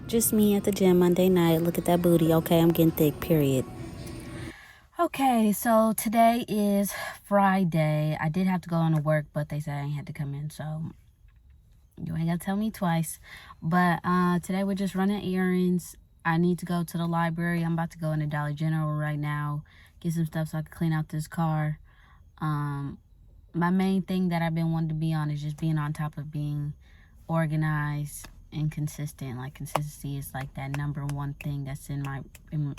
Just me at the gym Monday night. Look at that booty. Okay, I'm getting thick, period. Okay, so today is Friday. I did have to go into work, but they said I had to come in, so you ain't gotta tell me twice. But today we're just running errands. I need to go to the library. I'm about to go into Dollar General right now, get some stuff so I can clean out this car. My main thing that I've been wanting to be on is just being on top of being organized and consistent. Like, consistency is like that number one thing that's I'm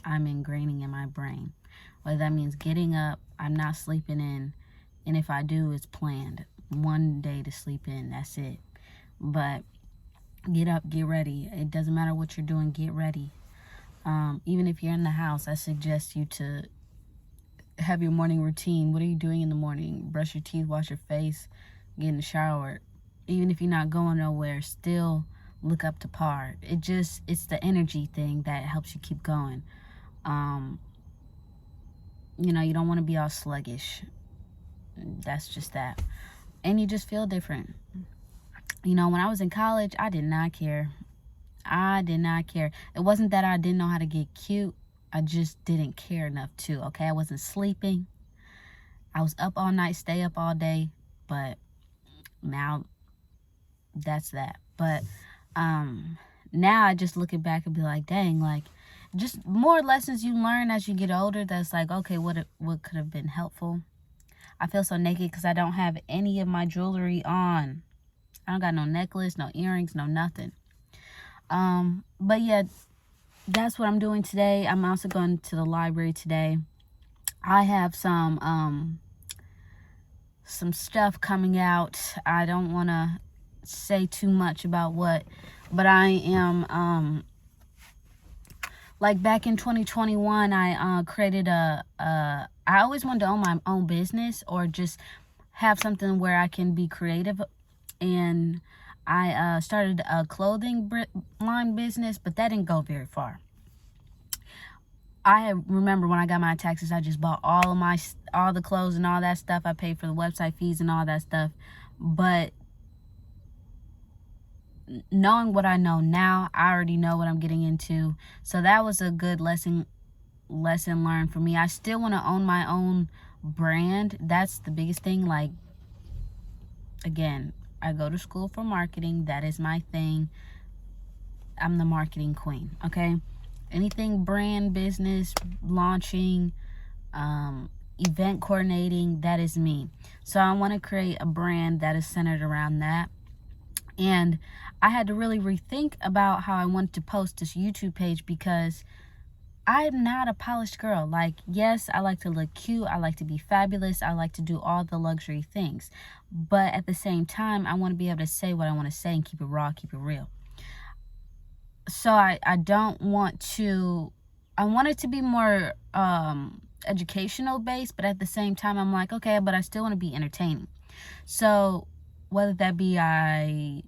ingraining in my brain. Whether that means getting up, I'm not sleeping in, and if I do, it's planned. One day to sleep in, that's it. But get up, get ready. It doesn't matter what you're doing, get ready. Even if you're in the house, I suggest you to have your morning routine. What are you doing in the morning? Brush your teeth, wash your face, get in the shower. Even if you're not going nowhere, still look up to par. It's the energy thing that helps you keep going. You don't want to be all sluggish. That's just that. And you just feel different. When I was in college, I did not care. It wasn't that I didn't know how to get cute. I just didn't care enough to, okay? I wasn't sleeping. I was up all night, stay up all day. But now, that's that. But now I just look it back and be like, dang, like, just more lessons you learn as you get older. That's like, okay, what could have been helpful? I feel so naked because I don't have any of my jewelry on. I don't got no necklace, no earrings, no nothing. But yeah, that's what I'm doing today. I'm also going to the library today. I have some stuff coming out. I don't want to say too much about what, but I am like back in 2021, I created I always wanted to own my own business or just have something where I can be creative, and I started a clothing line business, but that didn't go very far. I remember when I got my taxes, I just bought all the clothes and all that stuff. I paid for the website fees and all that stuff. But knowing what I know now, I already know what I'm getting into. So that was a good lesson learned for me. I still want to own my own brand. That's the biggest thing. Like, again, I go to school for marketing. That is my thing. I'm the marketing queen, okay? Anything brand, business, launching, event coordinating, that is me. So I want to create a brand that is centered around that. And I had to really rethink about how I wanted to post this YouTube page because I'm not a polished girl. Like, yes, I like to look cute. I like to be fabulous. I like to do all the luxury things. But at the same time, I want to be able to say what I want to say and keep it raw, keep it real. So I don't want to, I want it to be more educational based, but at the same time, I'm like, okay, but I still want to be entertaining. So whether that be I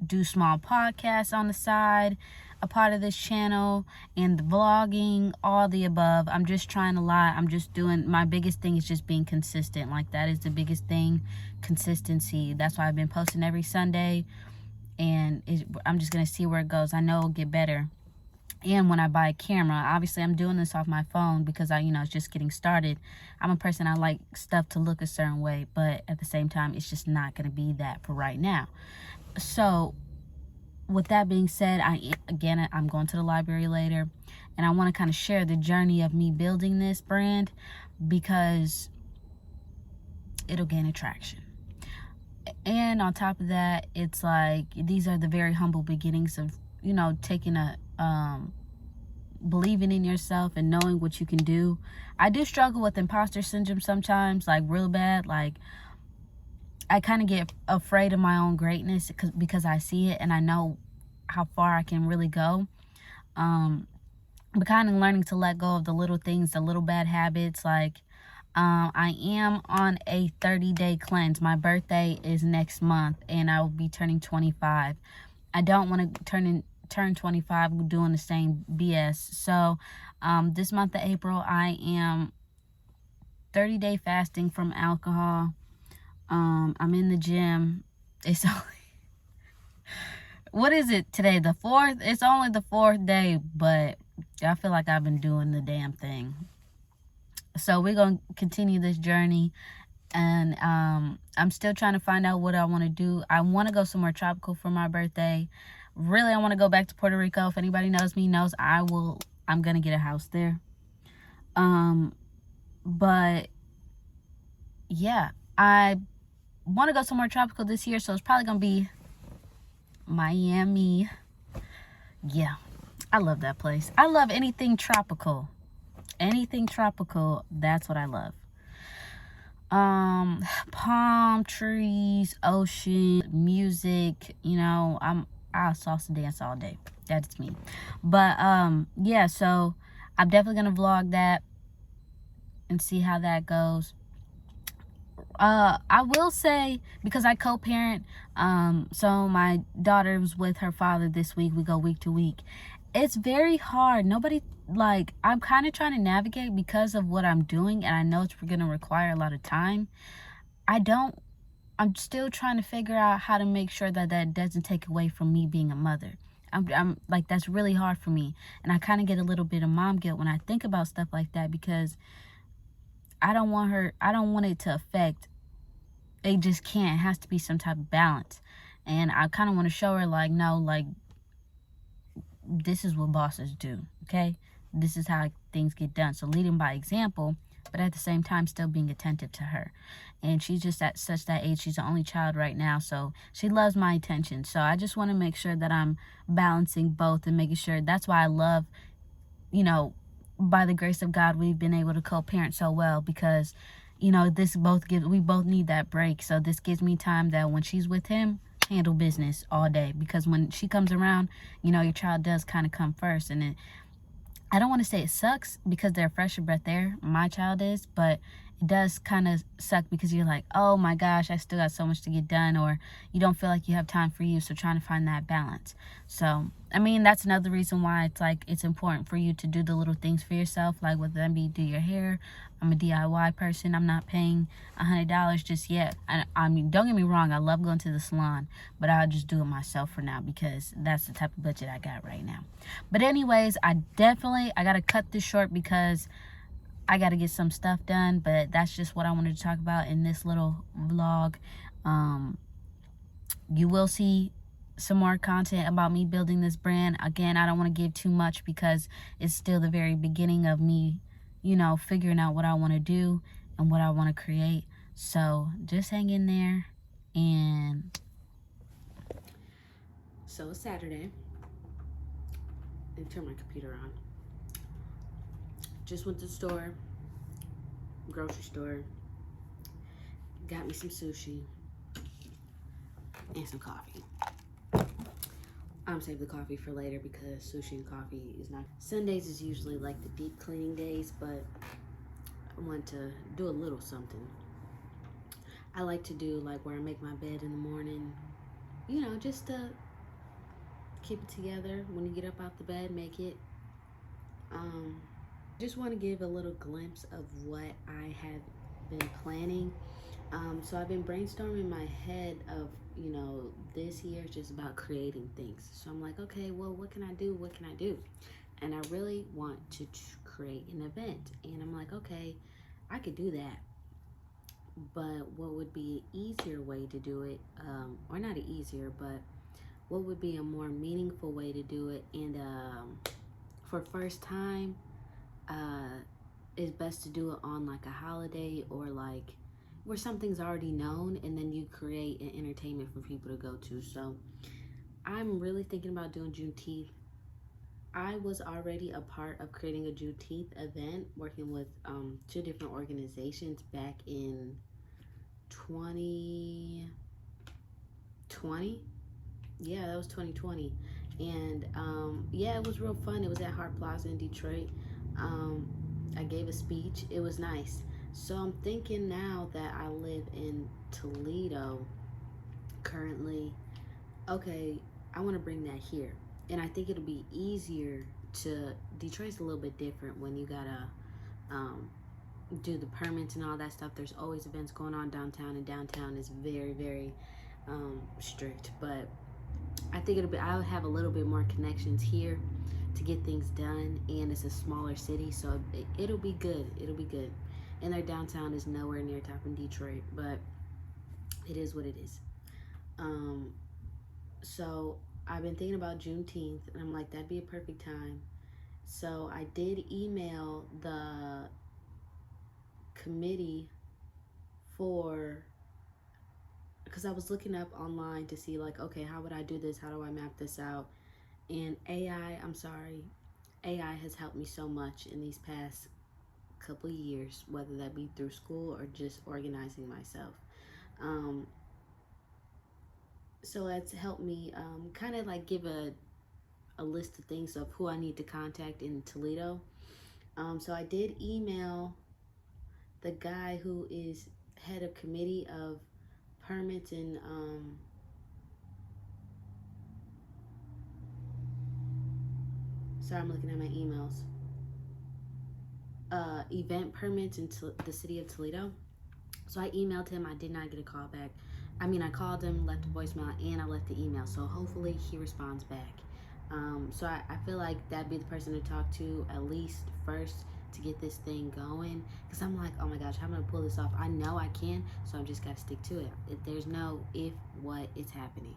do small podcasts on the side, a part of this channel, and the vlogging, all the above. I'm just trying a lot. I'm just doing, my biggest thing is just being consistent. Like, that is the biggest thing, consistency. That's why I've been posting every Sunday, and I'm just going to see where it goes. I know it'll get better. And when I buy a camera, obviously I'm doing this off my phone because it's just getting started. I'm a person, I like stuff to look a certain way, but at the same time, it's just not going to be that for right now. So with that being said, I'm going to the library later, and I want to kind of share the journey of me building this brand because it'll gain attraction. And on top of that, it's like, these are the very humble beginnings of, taking believing in yourself and knowing what you can do. I do struggle with imposter syndrome sometimes, like real bad. Like, I kind of get afraid of my own greatness because I see it and I know how far I can really go. But kind of learning to let go of the little things, the little bad habits. Like, I am on a 30-day cleanse. My birthday is next month, and I will be turning 25. I don't want to turn 25 doing the same BS. So, this month of April, I am 30-day fasting from alcohol. I'm in the gym. It's only What is it today? The 4th? It's only the 4th day, but I feel like I've been doing the damn thing. So we're going to continue this journey. And I'm still trying to find out what I want to do. I want to go somewhere tropical for my birthday. Really, I want to go back to Puerto Rico. If anybody knows me, knows I'm going to get a house there. But yeah, I want to go somewhere tropical this year, so it's probably going to be Miami. Yeah, I love that place. I love anything tropical. Anything tropical, that's what I love. Palm trees, ocean, music, you know, I'll salsa dance all day. That's me. But yeah, so I'm definitely gonna vlog that and see how that goes. I will say, because I co-parent, so my daughter was with her father this week. We go week to week. It's very hard. I'm kind of trying to navigate because of what I'm doing, and I know it's going to require a lot of time. I'm still trying to figure out how to make sure that that doesn't take away from me being a mother. I'm like, that's really hard for me. And I kind of get a little bit of mom guilt when I think about stuff like that, because I don't want it to affect. It just can't. It has to be some type of balance. And I kind of want to show her, like, no, like, this is what bosses do, okay? This is how things get done. So leading by example, but at the same time still being attentive to her. And she's just at such that age. She's the only child right now, so she loves my attention. So I just want to make sure that I'm balancing both and making sure. That's why I love, you know, by the grace of God, we've been able to co-parent so well, because, you know, we both need that break. So this gives me time that when she's with him, handle business all day, because when she comes around, you know, your child does kind of come first. And I don't want to say it sucks because they're fresher breath there, my child is, but it does kind of suck because you're like, oh my gosh, I still got so much to get done, or you don't feel like you have time for you. So trying to find that balance. So I mean, that's another reason why it's like, it's important for you to do the little things for yourself, like whether that be do your hair. I'm a DIY person. I'm not paying $100 just yet. I mean, don't get me wrong, I love going to the salon, but I'll just do it myself for now, because that's the type of budget I got right now. But anyways, I gotta cut this short because I gotta get some stuff done. But that's just what I wanted to talk about in this little vlog. You will see some more content about me building this brand. Again, I don't want to give too much because it's still the very beginning of me, you know, figuring out what I want to do and what I want to create. So just hang in there. And so it's Saturday. Let me turn my computer on. Just went to the store, grocery store, got me some sushi and some coffee. I'm saving the coffee for later because sushi and coffee is not. Sundays is usually like the deep cleaning days, but I want to do a little something. I like to do like where I make my bed in the morning, you know, just to keep it together. When you get up out the bed, make it. Just want to give a little glimpse of what I have been planning. So I've been brainstorming in my head of, you know, this year is just about creating things. So I'm like, okay, well, what can I do? What can I do? And I really want to create an event. And I'm like, okay, I could do that. But what would be an easier way to do it? Or not an easier, but what would be a more meaningful way to do it? And for first time, it's best to do it on like a holiday, or like where something's already known, and then you create an entertainment for people to go to. So I'm really thinking about doing Juneteenth. I was already a part of creating a Juneteenth event, working with 2 different organizations back in 2020. Yeah, that was 2020. And yeah, it was real fun. It was at Hart Plaza in Detroit. I gave a speech. It was nice. So I'm thinking now that I live in Toledo currently, okay, I want to bring that here. And I think it'll be easier to, Detroit's a little bit different when you gotta do the permits and all that stuff. There's always events going on downtown, and downtown is very, very strict. But I think I'll have a little bit more connections here to get things done, and it's a smaller city, so it'll be good. It'll be good. And their downtown is nowhere near top in Detroit, but it is what it is. So I've been thinking about Juneteenth, and I'm like, that'd be a perfect time. So I did email the committee for, because I was looking up online to see, like, okay, how would I do this? How do I map this out? And AI has helped me so much in these past couple years, whether that be through school or just organizing myself. So it's helped me kind of like give a list of things of who I need to contact in Toledo. So I did email the guy who is head of committee of permits and sorry, I'm looking at my emails. Event permits in the city of Toledo. So I emailed him. I did not get a call back. I mean, I called him, left a voicemail, and I left the email. So hopefully he responds back. So I feel like that'd be the person to talk to at least first to get this thing going. Because I'm like, oh my gosh, how am I going to pull this off? I know I can, so I've just got to stick to it. There's no if, what, it's happening.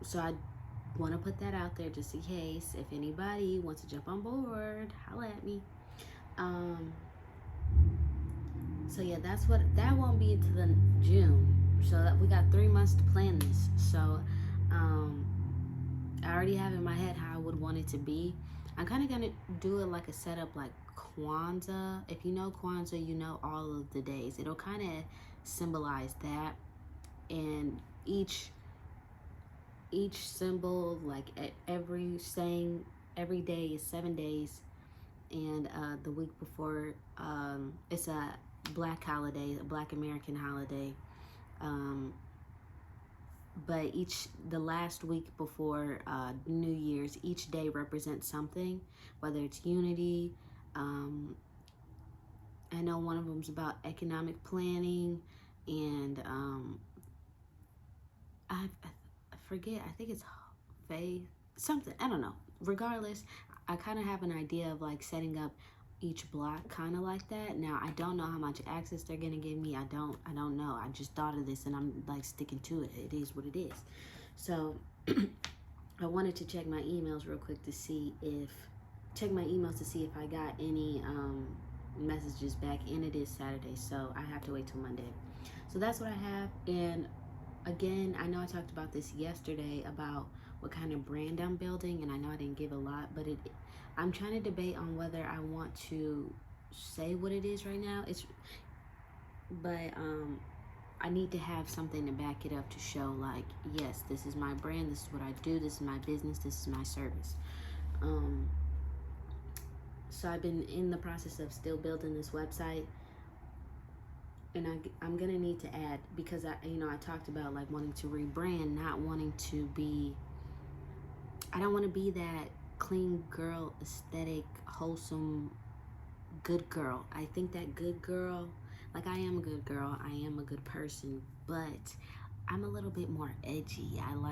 So I want to put that out there just in case. If anybody wants to jump on board, holla at me. So yeah, that won't be until the June. So that we got 3 months to plan this. So I already have in my head how I would want it to be. I'm kind of gonna do it like a setup like Kwanzaa. If you know Kwanzaa, you know all of the days. It'll kind of symbolize that, and each symbol, like every saying, every day is 7 days, and the week before it's a Black holiday, a Black American holiday. But the last week before New Year's, each day represents something, whether it's unity. I know one of them's about economic planning, and I forget, I think it's faith, something, I don't know. Regardless, I kind of have an idea of like setting up each block kind of like that. Now I don't know how much access they're gonna give me. I don't know. I just thought of this and I'm like sticking to it. It is what it is. So I wanted to check my emails real quick to see if I got any messages back, and it is Saturday, so I have to wait till Monday. So that's what I have. And again, I know I talked about this yesterday about what kind of brand I'm building, and I know I didn't give a lot, but I'm trying to debate on whether I want to say what it is right now. But I need to have something to back it up to show like, yes, this is my brand, this is what I do, this is my business, this is my service. So I've been in the process of still building this website, and I'm gonna need to add, because I talked about like wanting to rebrand, not wanting to be, I don't want to be that clean girl, aesthetic, wholesome, good girl. I think that good girl, like I am a good girl, I am a good person, but I'm a little bit more edgy. I'm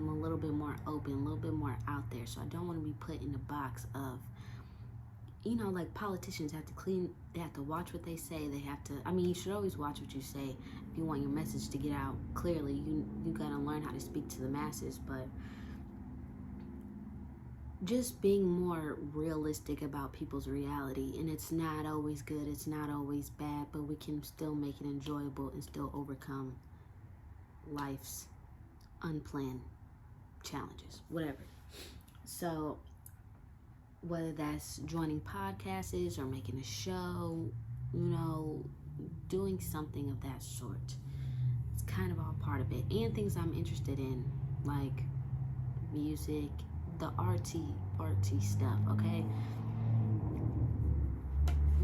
a little bit more open, a little bit more out there. So I don't want to be put in the box of, like politicians they have to watch what they say. They have to, you should always watch what you say if you want your message to get out clearly. You gotta learn how to speak to the masses, but just being more realistic about people's reality. And it's not always good, it's not always bad, but we can still make it enjoyable and still overcome life's unplanned challenges, whatever. So whether that's joining podcasts or making a show, doing something of that sort, it's kind of all part of it. And things I'm interested in, like music, the artsy stuff, okay?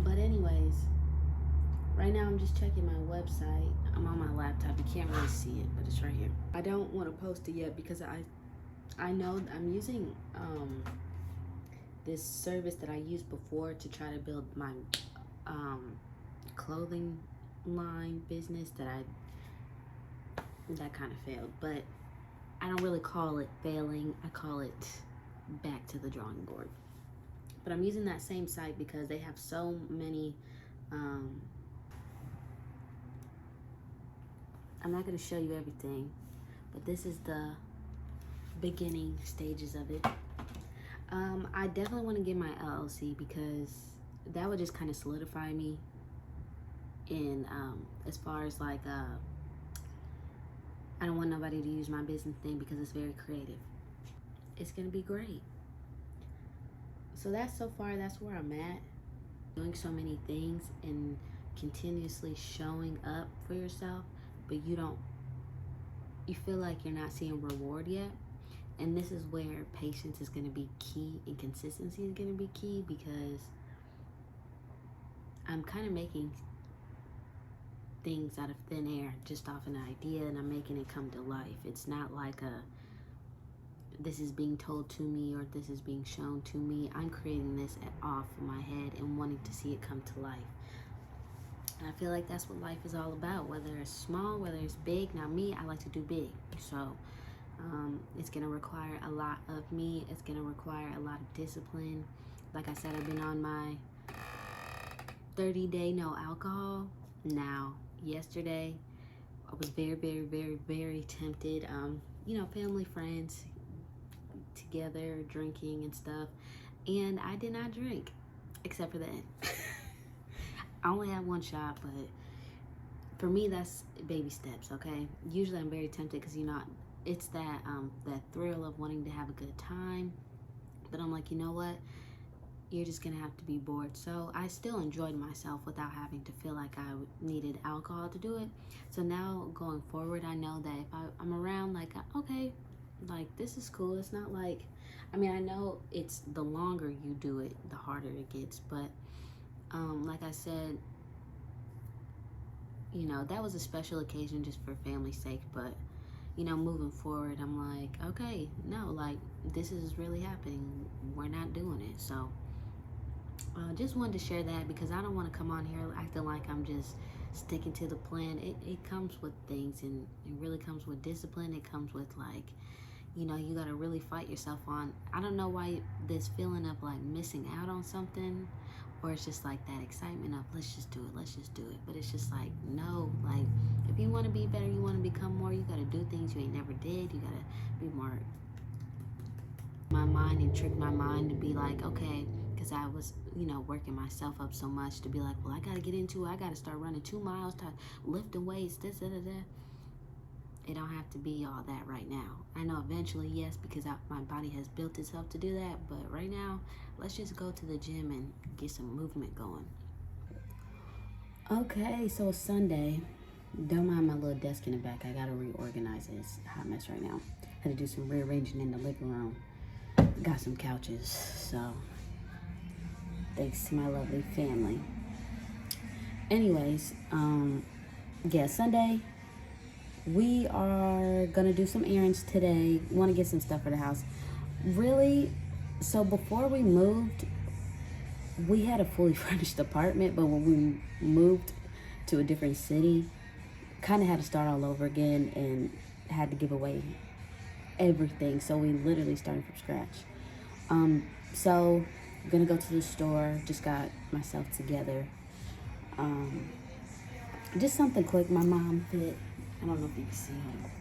But anyways, right now I'm just checking my website. I'm on my laptop. You can't really see it, but it's right here. I don't want to post it yet because I know I'm using this service that I used before to try to build my clothing line business that that kind of failed. But I don't really call it failing. I call it back to the drawing board. But I'm using that same site because they have so many. I'm not going to show you everything, but this is the beginning stages of it. I definitely want to get my LLC because that would just kind of solidify me in as far as like I don't want nobody to use my business thing because it's very creative. It's gonna be great. So that's where I'm at. Doing so many things and continuously showing up for yourself, but you feel like you're not seeing reward yet. And this is where patience is going to be key and consistency is going to be key, because I'm kind of making things out of thin air just off an idea, and I'm making it come to life. It's not like this is being told to me or this is being shown to me. I'm creating this off of my head and wanting to see it come to life. And I feel like that's what life is all about, whether it's small, whether it's big. Now me, I like to do big. So it's gonna require a lot of me. It's gonna require a lot of discipline. Like I said, I've been on my 30-day no alcohol. Now, yesterday, I was very, very, very, very tempted. Family, friends, together, drinking and stuff. And I did not drink, except for that. I only had one shot, but for me, that's baby steps, okay? Usually I'm very tempted because, it's that thrill of wanting to have a good time. But I'm like, you know what? You're just gonna have to be bored. So I still enjoyed myself without having to feel like I needed alcohol to do it. So now going forward, I know that if I'm around, like, okay, like, this is cool. It's not like, I know it's the longer you do it, the harder it gets. But like I said, that was a special occasion just for family's sake. But moving forward, I'm like, okay, no, like, this is really happening. We're not doing it. So just wanted to share that because I don't want to come on here acting like I'm just sticking to the plan. It comes with things, and it really comes with discipline. It comes with, like, you got to really fight yourself on. I don't know why this feeling of like missing out on something, or it's just like that excitement of let's just do it. But it's just like, no, like, if you want to be better, you want to become more, you got to do things you ain't never did. You got to be more my mind and trick my mind to be like, okay, because I was, working myself up so much to be like, well, I got to get into it. I got to start running 2 miles, lifting weights, this, da, da, da. It don't have to be all that right now. I know eventually, yes, because my body has built itself to do that. But right now, let's just go to the gym and get some movement going. Okay, so it's Sunday. Don't mind my little desk in the back. I gotta reorganize it. It's a hot mess right now. Had to do some rearranging in the living room. Got some couches, so thanks to my lovely family. Anyways, Sunday. We are gonna do some errands today. Want to get some stuff for the house. Really, so before we moved, we had a fully furnished apartment, but when we moved to a different city, kind of had to start all over again and had to give away everything. So we literally started from scratch. So I'm gonna go to the store. Just got myself together. Just something quick. My mom fit. I don't know if you can see him.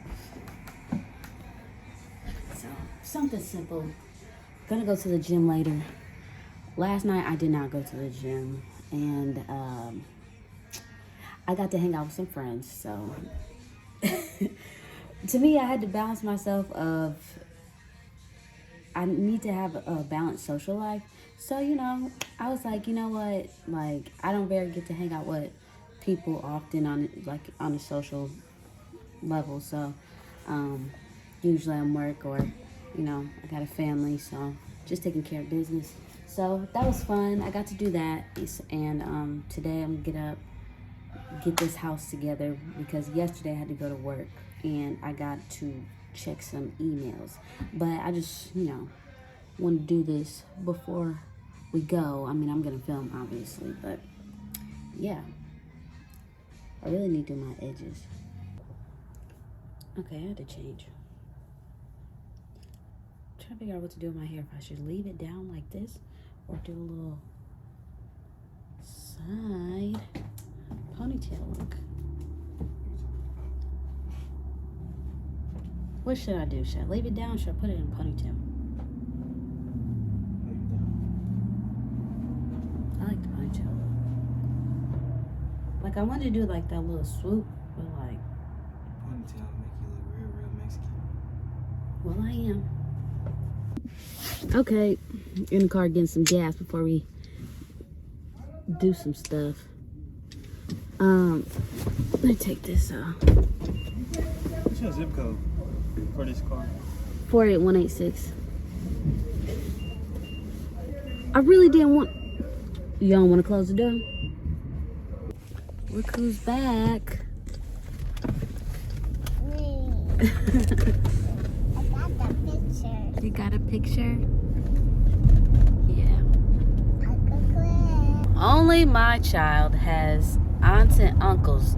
So, something simple. Gonna go to the gym later. Last night, I did not go to the gym. And I got to hang out with some friends. So, to me, I had to balance myself of, I need to have a balanced social life. So, I was like, you know what? Like, I don't very get to hang out with people often on a social level. So usually I'm work or I got a family, so just taking care of business. So that was fun. I got to do that. And today I'm gonna get this house together because yesterday I had to go to work and I got to check some emails, but I just want to do this before we go. I'm gonna film obviously, but yeah, I really need to do my edges. Okay, I had to change. I'm trying to figure out what to do with my hair. If I should leave it down like this or do a little side ponytail look. What should I do? Should I leave it down or should I put it in a ponytail? I like the ponytail look. Like I wanted to do like that little swoop, but like Ponytail make you look real Mexican. well I am. Okay, in the car getting some gas before we do some stuff. Let me take this off. What's your zip code for this car? 48186. I really didn't want. You don't want to close the door? Look who's back. Me. I got the picture. You got a picture? Yeah. I could click. Only my child has aunts and uncles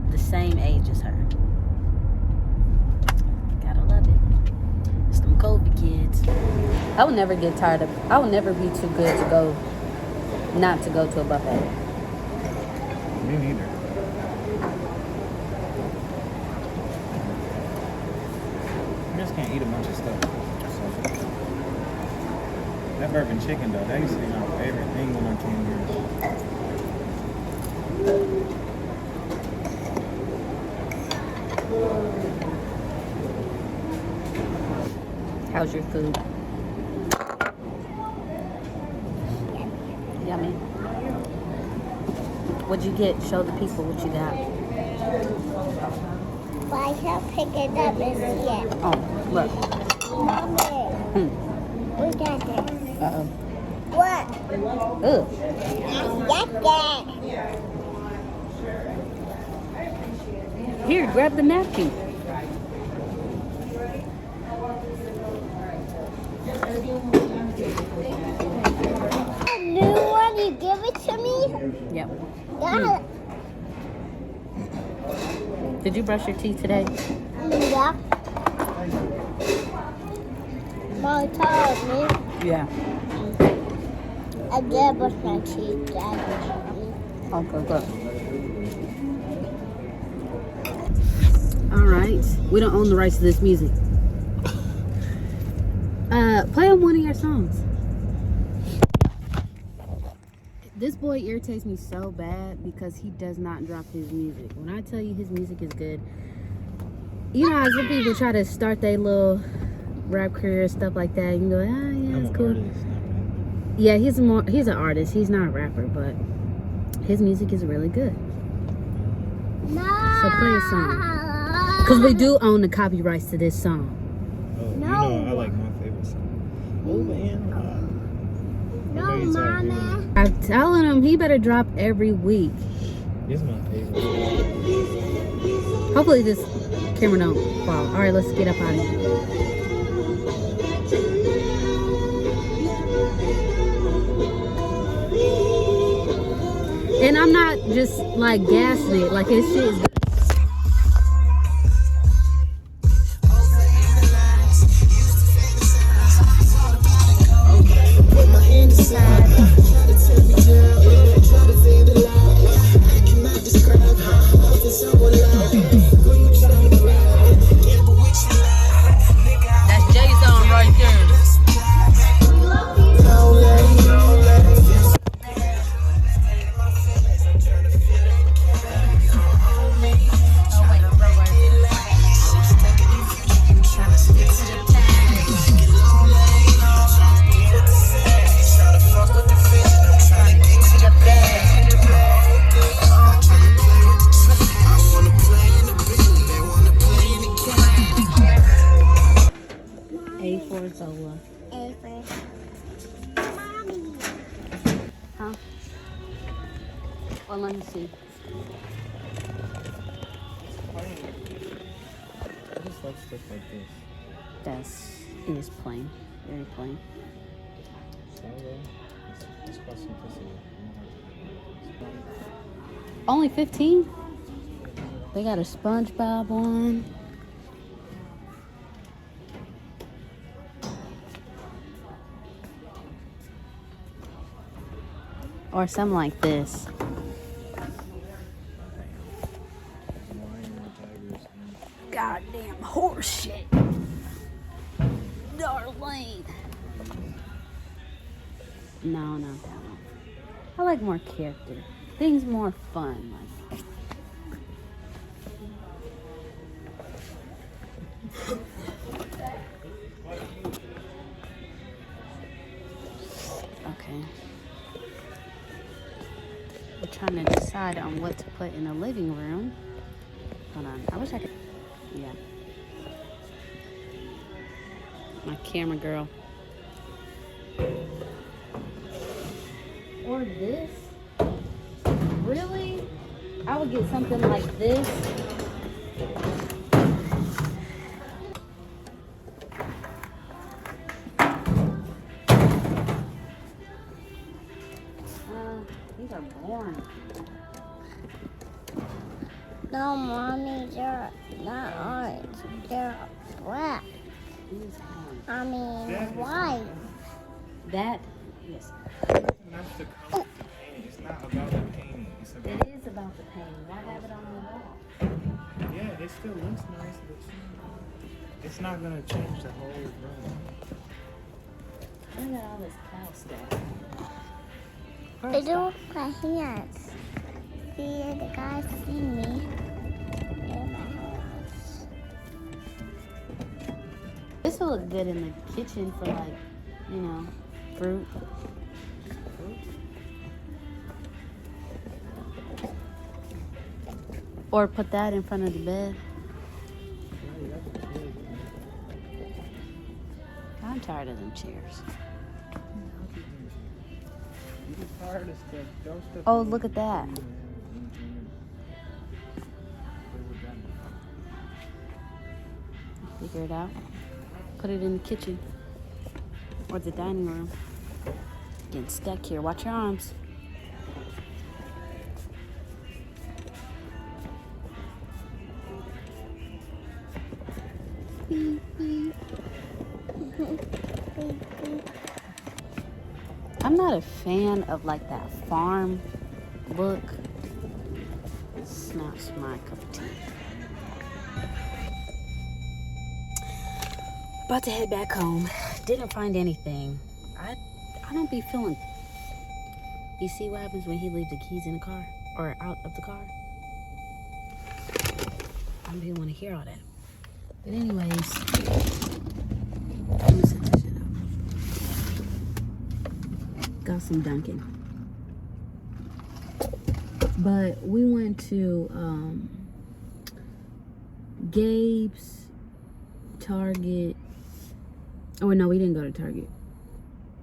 the same age as her. Gotta love it. It's them Kobe kids. I would never get tired of. I would never be too good to go. Not to go to a buffet. Me neither. I just can't eat a bunch of stuff. So. That bourbon chicken though, that used to be my favorite thing when I came here. How's your food? Yummy. What'd you get? Show the people what you got. But I can't pick it up and see it. Oh, look. Mommy, we got this. Uh-oh. What? Ugh. Get that. Here, grab the napkin. New one, you give it to me? Yep. Yeah. Did you brush your teeth today? Yeah. Mom told me Yeah. I did brush my teeth. Dad. Okay, good. All right. We don't own the rights to this music. Play on one of your songs. This boy irritates me so bad because he does not drop his music. When I tell you his music is good, you know how some people try to start their little rap career and stuff like that. You can go, ah, yeah, it's cool. Yeah, he's an artist. He's not a rapper, but his music is really good. No. So play a song. Because we do own the copyrights to this song. Oh, No. you know I like my favorite song. Over and No, Mama. I'm telling him he better drop every week. This is my favorite. Hopefully this camera don't fall. All right, let's get up out of here. And I'm not just like gassing it. Like his shit is that's Jay-Z right there. A for Zola. A for Mommy. Huh? Well, let me see. I just like stuff like this. It is plain. Very plain. Solo. It's called simplicity. Only 15? They got a SpongeBob one. Or something like this. Goddamn horse shit. Darlene. No, not that one. I like more character. Things more fun. Like. Okay. We're trying to decide on what to put in the living room. Hold on. I wish I could. Yeah. My camera girl. Or this? Really? I would get something like this. These are boring. No, mommy, they're not orange. They're black. These are I mean, white. that. Yes. That's the color of the painting. It's not about the painting. It's about. It is about the painting. Why have it on the wall? Yeah, it still looks nice, but it's not gonna change the whole room. Look at all this cow stuff. They don't look my hands. See, the guys see me in my hands. This will look good in the kitchen for like, you know, fruit. Or put that in front of the bed. I'm tired of them chairs. Oh, look at that. Figure it out. Put it in the kitchen or the dining room. Getting stuck here. Watch your arms. I'm not a fan of like that farm look. It's not my cup of tea. About to head back home. Didn't find anything. I don't be feeling. You see what happens when he leaves the keys in the car or out of the car? I don't even want to hear all that. But anyways, let me set this shit up. Got some Dunkin'. But we went to Gabe's, Target. Oh no, we didn't go to Target.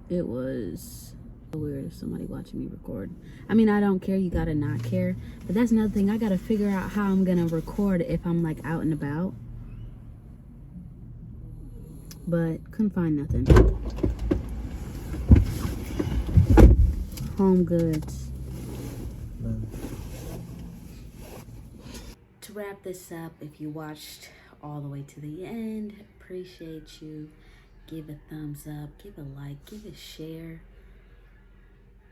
It was weird if somebody watching me record. I mean, I don't care. You gotta not care. But that's another thing. I gotta figure out how I'm gonna record if I'm like out and about. But couldn't find nothing. Home Goods. To wrap this up, if you watched all the way to the end, appreciate you. Give a thumbs up, give a like, give a share.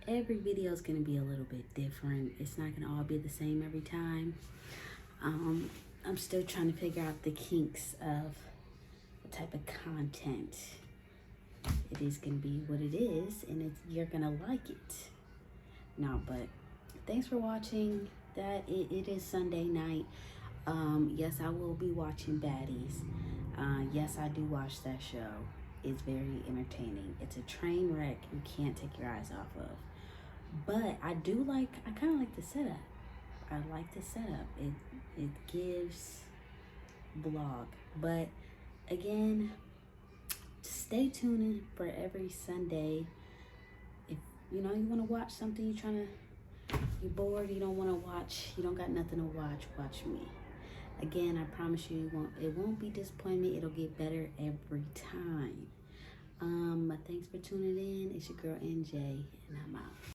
Every video is going to be a little bit different. It's not going to all be the same every time. I'm still trying to figure out the kinks of the type of content. It is going to be what it is, and you're going to like it. No, but thanks for watching. It is Sunday night. Yes, I will be watching Baddies. Yes, I do watch that show. It's very entertaining. It's a train wreck you can't take your eyes off of. But I kind of like the setup. I like the setup. It gives vlog. But again, stay tuned for every Sunday. If you want to watch something, you're bored, you don't want to watch, you don't got nothing to watch me. Again, I promise you, it won't be disappointment. It'll get better every time. Thanks for tuning in. It's your girl NJ, and I'm out.